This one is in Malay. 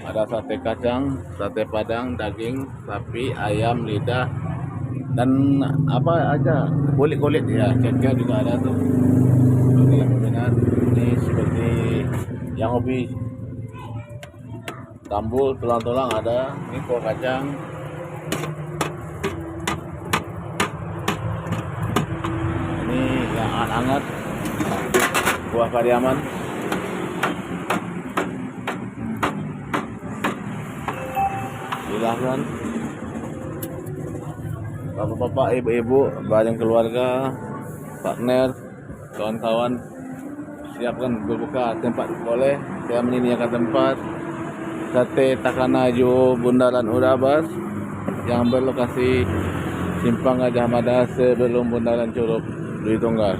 Ada sate kacang, sate padang, daging, sapi, ayam, lidah, dan apa aja, kulit-kulit ya, cengkeh juga ada tuh. Bagi yang berminat, ini seperti yang hobi tambul, tulang-tulang ada, ini kuah kacang, ini yang hangat-hangat, buah kariaman. Silahkan bapak-bapak, ibu-ibu, bareng keluarga, partner, kawan-kawan, siapkan berbuka tempat boleh. Saya menyediakan tempat sate Takanajo Bundaran Urabas yang berlokasi Simpang Gajah Mada sebelum Bundaran Curup Dwi Tunggal.